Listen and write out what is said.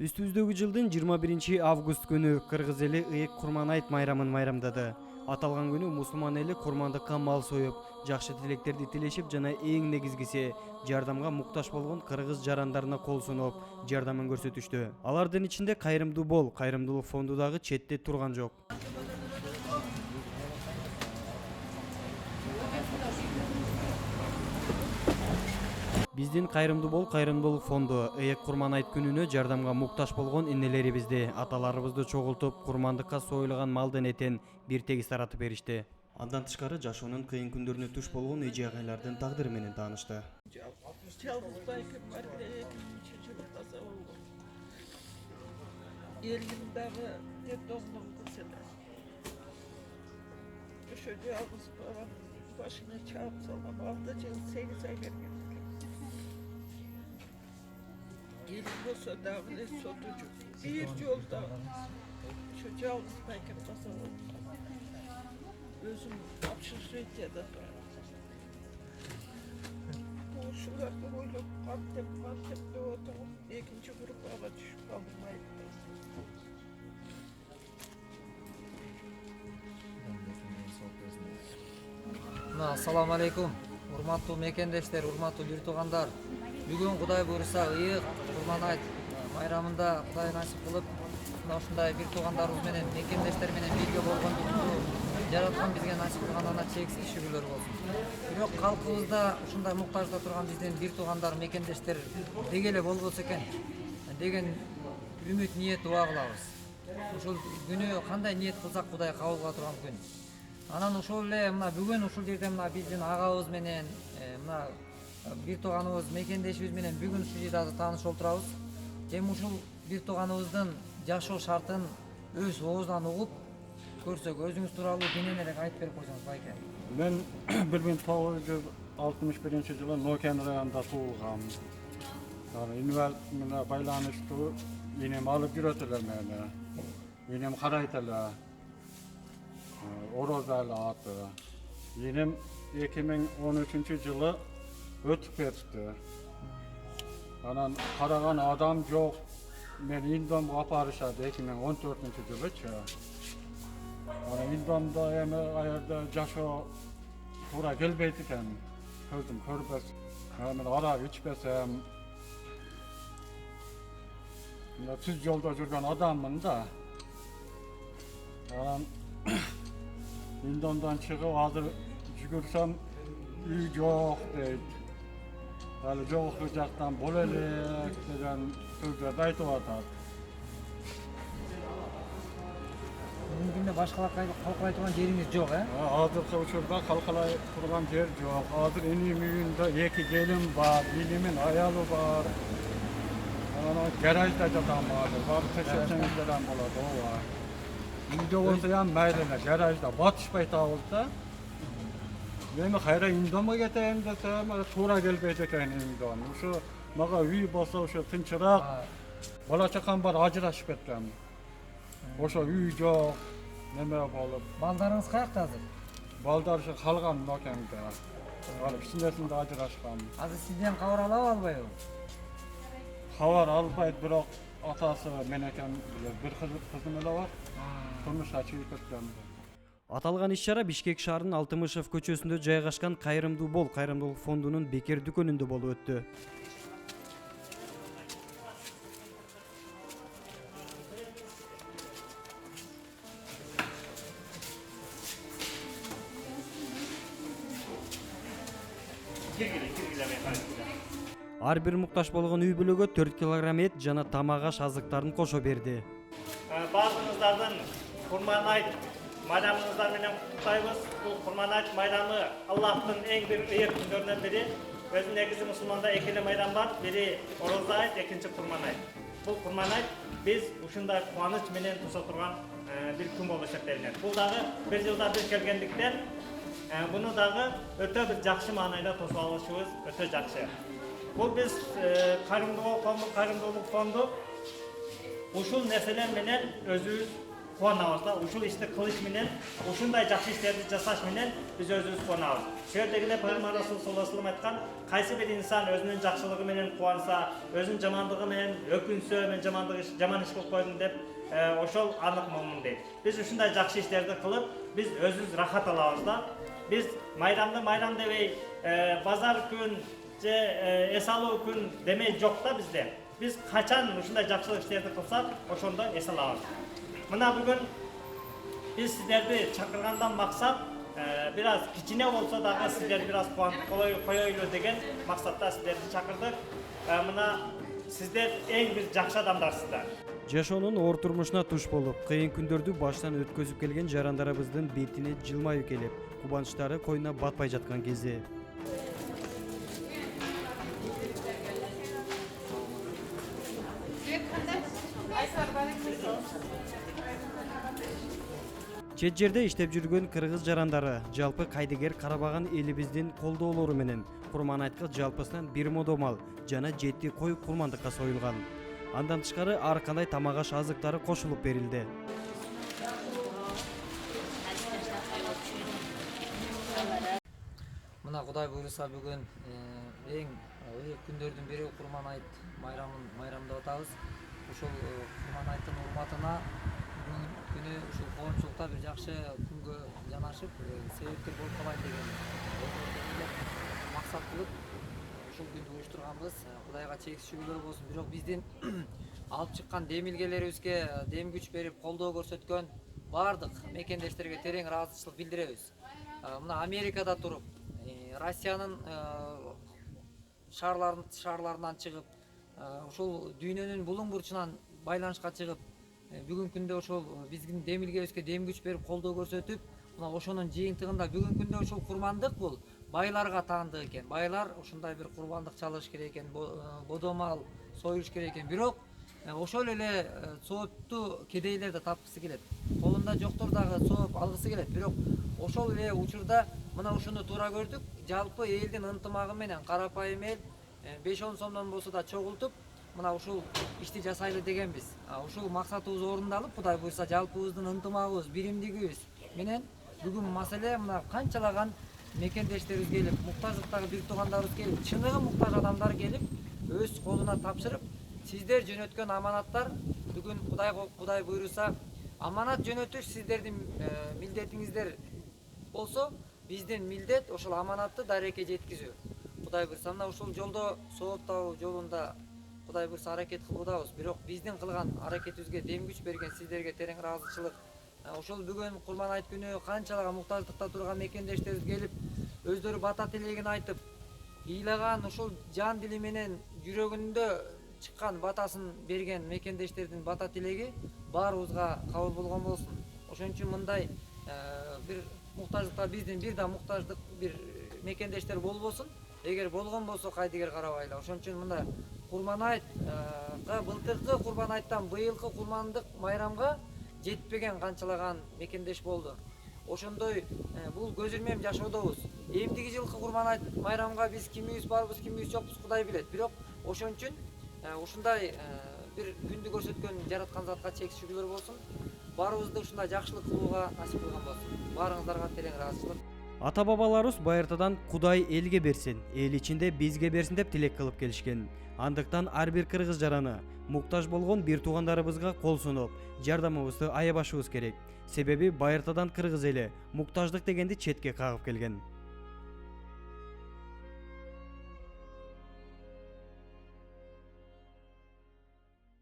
Үстүбүздөгү жылдын 21 август күнү кыргыз эли ыйык Курман-айт майрамын майрамдады. Аталган күнү мусулман эли курмандыкка мал союп, жакшы тилектерди тилешип жана эң негизгиси жардамга муктаж болгон кыргыз жарандарына кол сунуп, жардамын көрсөтүштү. Алардын ичинде Кайрымдуу бол, Кайрымдуулук фонду дагы четте турган жок. Биздин Кайрымдуу бол, Кайрымдуулук фонду ыйык Курман-айт күнүнө жардамга муктаж болгон энелерибизди, аталарыбызды чогултуп, курмандыкка союлган малдын этин бир тегиз таратып беришти. Андан тышкары жашоонун кыйын күндөрүнө туш болгон эже агайлардын тагдыры менен таанышты. Жалғыз байкем бар, 2000 жылы таза болған. Елімдағы детдомның қызыны. Үші жалғыз балам başına çarp sallam. 6 yıl 8 ay verген. Елім болса дағылы сотуcu. Bir yolda şu жалғыз байкем таза болған. Özüm общежитияда тұрам. Şularda böyle kalktım da oturdum. İkinci gruba düşüp kaldım ayıptı. Assalamu alaikum. Урматтуу мекендештер, урматтуу бир туугандар. Бүгүн Кудай буйруса ыйык Курман-айт майрамында Кудай насип кылып, ушундай бир туугандарыбыз менен, мекендештер менен бирге болгондукту жараткан бизге насип кылганына чексиз шүгүрлөр болсун. Бирок калкыбызда ушундай муктажда турган биздин бир туугандар, мекендештер деги эле болбосо экен деген үмүт, ниет, дуа кылабыз. Ушул күнү кандай ниет кылсак Кудай кабыл кыла турган күн. Анан ошол эле мына бүгүн ушул жерде мына биздин агабыз менен мына бир тууганыбыз, мекендешибиз менен бүгүн ушул жерде азыр таанышып отурабыз. Эми ушул бир тууганыбыздын жашоо шартын өз оозунан угуп көрсөк, өзүңүз тууралуу кененирээк айтып берип койсоңуз байке. Мен 1961 жылы Нокен районунда туулгам. Инвалид менен байланыштуу энем алып жүрөт эле мени. Энем карайт эле. Орозалы аты. Енем 2013 жылы өтүп кетти. Анан караган адам жок. Мен Индомго апарышат 2014 жылычы. Анан Индомдо эми аерде жашоо туура келбейт экен. Көзүм көрбөс. Мен арак ичпесем, түз жолдо жүргөн адаммын да. Анан Индомдон чыгып азыр жүгүрсөм үй жок дейт. Али жогорку жактан боло элек деген сөздөрдү айтып атат. Бүгүнкү күндө башкалай турган жериңиз жок, Азыркы учурда калкалай турган жер жок. Азыр энем үйүндө 2 келин бар, энемин аялы бар. Анан гаражда жатам азыр. Барып текшерсеңиздер ham болот, ооба. Үйдө болсо ham майра эле, гаражда батышпай табылса. Эми кайра Индомго кетейин десем, туура келбейт экен Индом. Ушу мага үй болсо ушу тынчыраак. Бала чакам бар, ажырашып кеткем. Ошо үй жок, неме болуп. Балдарыңыз каякта азыр? Балдар ушу калган Нокенде. Алып кичинесинде ажырашкан. Азыр сизден кабар алабы, албайбы? Кабар албайт, бирок атасы менекен бир кызым эле бар. Турмушка чыгып кеткен. Аталган иш-чара Бишкек шаарынын Алтымышев көчөсүндө жайгашкан Кайрымдуу бол, Кайрымдуулук фондунун бекер дүкөнүндө болуп өттү. Ар бир муктаж болгон үй бүлөгө 4 килограмм эт жана тамак аш азыктарын кошо берди. Баарыңыздардын Курман-айт майрамыңыздар менен куттайбыз. Бул Курман-айт майрамы Аллахтын эң бир ыйык күндөрүнөн бири. Өзүнүн негизи мусулманда 2 майрам бар. Бири Ороза айт, экинчи Курман-айт. Бул Курман-айт биз ушундай кубаныч менен тосо турган бир күн болуп эсептелинет. Бул дагы бир жылда бир келгендиктен буну дагы өтө бир жакшы маанайда тосуп алышыбыз өтө жакшы. Бул биз Кайрымдуулук фонду ушул нерселер менен өзүбүз кубанабыз да. Ушул ишти кылыш менен, ушундай жакшы иштерди жасаш менен биз өзүбүз кубанабыз. Шердегиле Пайгамбар Расул саллаллаху алейхи ва саллям айткан, кайсы бир инсан өзүнүн жакшылыгы менен кубанса, өзүнүн жамандыгы менен өкүнсө, мен жаман иш кылып койдум деп, ошол анык момун дейт. Биз ушундай жакшы иштерди кылып, биз өзүбүз рахат алабыз да. Биз майрамды майрам дебей, базар күн же эс алуу күн демей жок да бизде. Биз качан ушундай жакшылык иштерди кылсак, ошондо эс алабыз. Мына бүгүн биз сиздерди чакыргандан максат бир аз кичине болсо дагы сиздерди бир аз кубантып коелу деген максатта сиздерди чакырдык. Мына сиздер эң бир жакшы адамдарсыздар. Жашоонун оор турмушуна туш болуп, кыйын күндөрдү баштан өткөзүп келген жарандарыбыздын бетине жылмаюу келип, кубанычтары койуна батпай жаткан кезде чет жерде иштеп жүргөн кыргыз жарандары жалпы кайдыгер карабаган элибиздин колдоолору менен Курманайтка жалпысынан 1 модомал жана 7 кой курмандыкка союлган. Андан тышкары ар кандай тамак аш азыктары кошулуп берилди. Мына Кудай буйруса бүгүн эң ыйык күндөрдүн бири Курманайт майрамын майрамдап атабыз. Ушул Курманайттын урматына бүгүн күнү ушул коомчулукта бир жакшы күнгө жанашып, себепкер болуп калайын деген максат кылып ушул күндү уюштурганбыз. Кудайга чексиз шүгүрлөр болсун. Бирок биздин алып чыккан демилгелерибизге дем күч берип колдоо көрсөткөн бардык мекендештерге терең ыраазычылык билдиребиз. Мына Америкада туруп, Россиянын шаарларынан чыгып, ушул дүйнөнүн булуң бурчунан байланышка чыгып, бүгүнкү күндө ошол биздин демилгебизге дем күч берип колдоо көрсөтүп, мына ошонун жыйынтыгында бүгүнкү күндө ушул курмандык бул байларга таандык экен. Байлар ушундай бир курбандык чалыш керек экен, бодомал союш керек экен. Бирок ошол эле соопту кедейлер да тапкысы келет. Колунда жоктор дагы сооп алгысы келет. Бирок ошол эле учурда мына ушуну туура көрдүк. Жалпы элдин ынтымагы менен карапайым эл 5-10 сомдон болсо да чогултуп, мына ушул ишти жасайлы дегенбиз. Ушул максатыбыз орундалып, Кудай буйрса жалпыбыздын ынтымагыбыз, биримдигибиз менен бүгүн маселе мына канчалаган мекендештерибиз келип, муктаждыктагы бир туугандарыбыз келип, чыныгы муктаж адамдар келип, өз колуна тапшырып, сиздер жөнөткөн аманаттар бүгүн Кудай буйруса аманат жөнөтүш сиздердин милдетиңиздер болсо, биздин милдет ошол аманатты дарекке жеткизүү. Кудай буйруса мына ушул жолдо сооптоо жолунда Кудай буйруса аракет кылуудабыз. Бирок биздин кылган аракетибизге дем күч берген сиздерге терең ыраазычылык. Ошол бүгүн Курманайт күнү канчалаган муктаждыкта турган мекендештерибиз келип, өздөрү бата тилегин айтып, ыйлаган ушул жан дили менен жүрөгүндө чыккан батасын берген мекендештердин бата тилеги баарыбызга кабыл болгон болсун. Ошон үчүн мындай бир муктаждыкта биздин бир да муктаждык бир мекендештер болбосун. Эгер болгон болсо кайдыгер карабайлы. Ошон үчүн мында Курманайтка былтыркы Курманайттан быйылкы курмандык майрамга жетпеген канчалаган мекендеш болду. Ошондой бул көз ирмем жашоодобуз. Эмдиги жылкы Курманайт майрамга биз кимибиз барбыз, кимибиз жокпуз Кудай билет. Бирок ошон үчүн ушундай бир күндү көрсөткөн жараткан затка чексиз шүгүрлөр болсун. Баарыбызды ушундай жакшылык кылууга насип кылган болсун. Баарыңыздарга терең ыраазычылык. Ата бабаларыбыз байыртадан Кудай элге берсин, эл ичинде бизге берсин деп тилек кылып келишкен. Андыктан ар бир кыргыз жараны муктаж болгон бир туугандарыбызга кол сунуп, жардамыбызды аябашыбыз керек. Себеби байыртадан кыргыз эли муктаждык дегенди четке кагып келген.